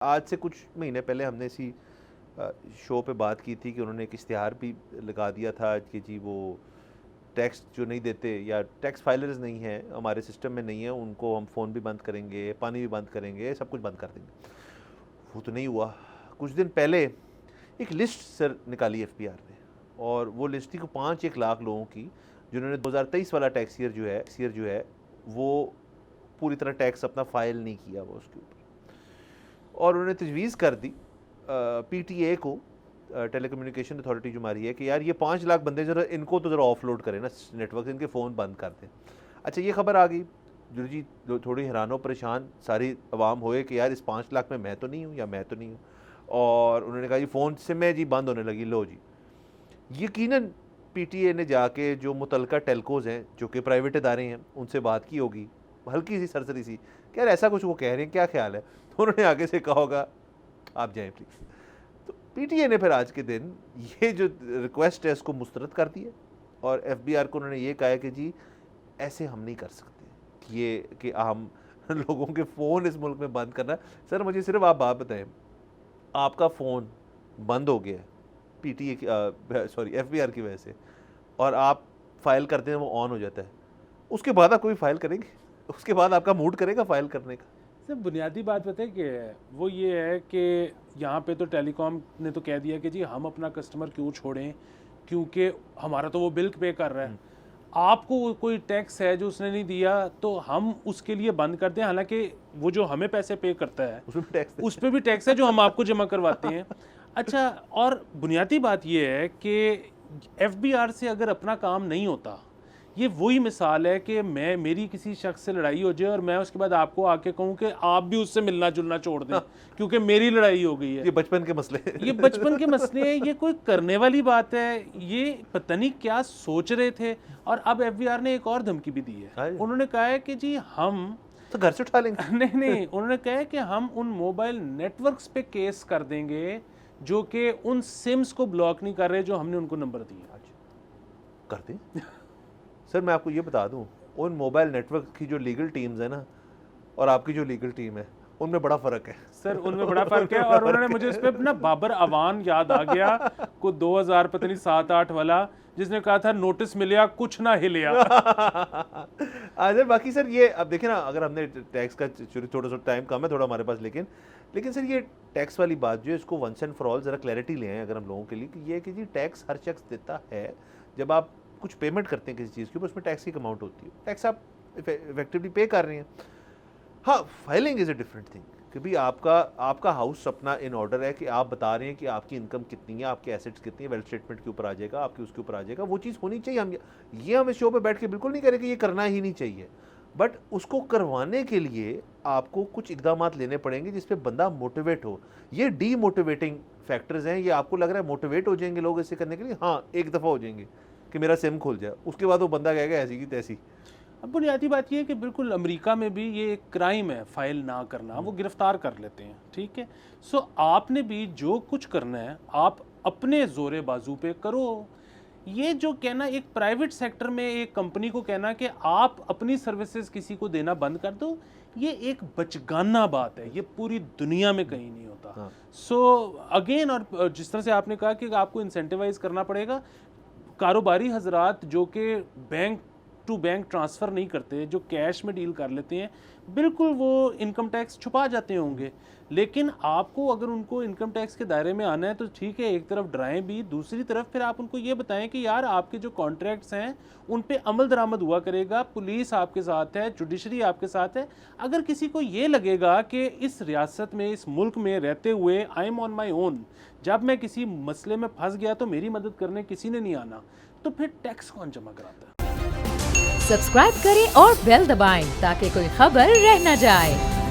آج سے کچھ مہینے پہلے ہم نے اسی شو پہ بات کی تھی کہ انہوں نے ایک اشتہار بھی لگا دیا تھا کہ جی وہ ٹیکس جو نہیں دیتے یا ٹیکس فائلرز نہیں ہیں ہمارے سسٹم میں نہیں ہیں، ان کو ہم فون بھی بند کریں گے، پانی بھی بند کریں گے، سب کچھ بند کر دیں گے۔ وہ تو نہیں ہوا۔ کچھ دن پہلے ایک لسٹ سر نکالی ایف بی آر نے، اور وہ لسٹ تھی 5 لاکھ لوگوں کی جنہوں نے 2023 والا ٹیکس ایئر جو ہے وہ پوری طرح ٹیکس اپنا فائل نہیں کیا وہ اس کے اوپر، اور انہوں نے تجویز کر دی پی ٹی اے کو، ٹیلی کمیونیکیشن اتھارٹی جو ہماری ہے، کہ یار یہ 5 لاکھ بندے ذرا ان کو تو ذرا آف لوڈ کریں نا نیٹ ورک، ان کے فون بند کر دیں۔ اچھا یہ خبر آ گئی جی تھوڑی حیران و پریشان ساری عوام ہوئے کہ یار اس 5 لاکھ میں تو نہیں ہوں یا میں تو نہیں ہوں، اور انہوں نے کہا جی فون سے میں جی بند ہونے لگی، لو جی۔ یقیناً پی ٹی اے نے جا کے جو متعلقہ ٹیلکوز ہیں جو کہ پرائیویٹ ادارے ہیں ان سے بات کی ہوگی ہلکی سی سرسری سی کہ یار ایسا کچھ وہ کہہ رہے ہیں، کیا خیال ہے؟ تو انہوں نے آگے سے کہا ہوگا آپ جائیں پلیز۔ تو پی ٹی اے نے پھر آج کے دن یہ جو ریکویسٹ ہے اس کو مسترد کر دیا، اور ایف بی آر کو انہوں نے یہ کہا ہے کہ جی ایسے ہم نہیں کر سکتے یہ کہ ہم لوگوں کے فون اس ملک میں بند کرنا۔ سر مجھے صرف آپ بات بتائیں، آپ کا فون بند ہو گیا ہے P T A sorry F B R کی وجہ سے، اور آپ فائل کرتے ہیں وہ آن ہو جاتا ہے، اس کے بعد آپ کوئی فائل کریں گے؟ اس کے بعد آپ کا موڈ کرے گا فائل کرنے کا؟ سر بنیادی بات پتہ ہے کہ وہ یہ ہے کہ یہاں پہ تو ٹیلی کام نے تو کہہ دیا کہ جی ہم اپنا کسٹمر کیوں چھوڑیں، کیونکہ ہمارا تو وہ بل پے کر رہا ہے، آپ کو کوئی ٹیکس ہے جو اس نے نہیں دیا تو ہم اس کے لیے بند کر دیں، حالانکہ وہ جو ہمیں پیسے پے کرتا ہے اس پہ بھی ٹیکس ہے جو ہم آپ کو جمع کرواتے ہیں۔ اچھا، اور بنیادی بات یہ ہے کہ ایف بی آر سے اگر اپنا کام نہیں ہوتا، یہ وہی مثال ہے کہ میری کسی شخص سے لڑائی ہو جائے اور میں اس کے بعد آپ کو آ کے کہوں کہ آپ بھی اس سے ملنا جلنا چھوڑ دیں کیونکہ میری لڑائی ہو گئی ہے۔ یہ بچپن کے مسئلے یہ بچپن کے مسئلے ہیں، یہ کوئی کرنے والی بات ہے؟ یہ پتہ نہیں کیا سوچ رہے تھے۔ اور اب ایف بی آر نے ایک اور دھمکی بھی دی ہے، انہوں نے کہا ہے کہ جی ہم تو گھر سے اٹھا لیں گے۔ نہیں، انہوں نے کہا ہے کہ ہم ان موبائل نیٹ ورکس پہ کیس کر دیں گے جو کہ ان سمز کو بلاک نہیں کر رہے جو ہم نے ان کو نمبر دیے۔ کر دیں سر، میں آپ کو یہ بتا دوں ان موبائل نیٹ ورک کی جو لیگل ٹیمز ہیں نا اور آپ کی جو لیگل ٹیم ہے ان میں بڑا فرق ہے سر، ان میں بڑا فرق ہے، اور انہوں نے مجھے اس پہ نا بابر اوان یاد آ گیا کو 2000 پتہ نہیں 7-8 والا، جس نے کہا تھا نوٹس ملیا کچھ نہ ہلیا۔ باقی سر یہ اب دیکھیں نا، اگر ہم نے ٹیکس کا تھوڑا سا ٹائم کم ہے تھوڑا ہمارے پاس، لیکن سر یہ ٹیکس والی بات جو ہے اس کو ونس اینڈ فار آل ذرا کلیئرٹی لے آئیں اگر ہم لوگوں کے لیے، کہ یہ کہ جی ٹیکس ہر شخص دیتا ہے۔ جب آپ کچھ پیمنٹ کرتے ہیں کسی چیز کے اوپر، اس میں ٹیکس کی اماؤنٹ ہوتی ہے، ٹیکس آپ ایفیکٹولی پے کر رہے ہیں۔ ہاں، filing is a different thing کہ بھائی آپ کا ہاؤس اپنا ان آرڈر ہے کہ آپ بتا رہے ہیں کہ آپ کی انکم کتنی ہے، آپ کے ایسٹس کتنی ہیں، ویلتھ اسٹیٹمنٹ کے اوپر آ جائے گا، آپ کی اس کے اوپر آ جائے گا، وہ چیز ہونی چاہیے۔ ہم اس شو پہ بیٹھ کے بالکل نہیں کہہ رہے کہ یہ کرنا ہی نہیں چاہیے، بٹ اس کو کروانے کے لیے آپ کو کچھ اقدامات لینے پڑیں گے جس پہ بندہ موٹیویٹ ہو۔ یہ ڈی موٹیویٹنگ فیکٹرز ہیں، یہ آپ کو لگ رہا ہے موٹیویٹ ہو جائیں گے لوگ اسے کرنے کے لیے، ہاں ایک دفعہ ہو جائیں گے کہ میرا سم کھل جائے، اس کے بعد وہ بندہ کہے گا ایسی کی تیسی۔ اب بنیادی بات یہ ہے کہ بالکل امریکہ میں بھی یہ ایک کرائم ہے فائل نہ کرنا، وہ گرفتار کر لیتے ہیں، ٹھیک ہے۔ سو آپ نے بھی جو کچھ کرنا ہے آپ اپنے زور بازو پہ کرو۔ یہ جو کہنا ایک پرائیویٹ سیکٹر میں ایک کمپنی کو کہنا کہ آپ اپنی سروسز کسی کو دینا بند کر دو، یہ ایک بچگانہ بات ہے، یہ پوری دنیا میں کہیں نہیں ہوتا۔ سو اگین، اور جس طرح سے آپ نے کہا کہ آپ کو انسینٹیوائز کرنا پڑے گا، کاروباری حضرات جو کہ بینک ٹو بینک ٹرانسفر نہیں کرتے، جو کیش میں ڈیل کر لیتے ہیں، بالکل وہ انکم ٹیکس چھپا جاتے ہوں گے، لیکن آپ کو اگر ان کو انکم ٹیکس کے دائرے میں آنا ہے تو ٹھیک ہے، ایک طرف ڈرائیں بھی، دوسری طرف پھر آپ ان کو یہ بتائیں کہ یار آپ کے جو کانٹریکٹس ہیں ان پہ عمل درآمد ہوا کرے گا، پولیس آپ کے ساتھ ہے، جوڈیشری آپ کے ساتھ ہے۔ اگر کسی کو یہ لگے گا کہ اس ریاست میں، اس ملک میں رہتے ہوئے آئی ایم آن مائی اون، جب میں کسی مسئلے میں پھنس گیا تو میری مدد کرنے کسی نے نہیں آنا، تو پھر ٹیکس کون جمع کراتا ہے؟ سبسکرائب کریں اور بیل دبائیں تاکہ کوئی خبر رہ نہ جائے۔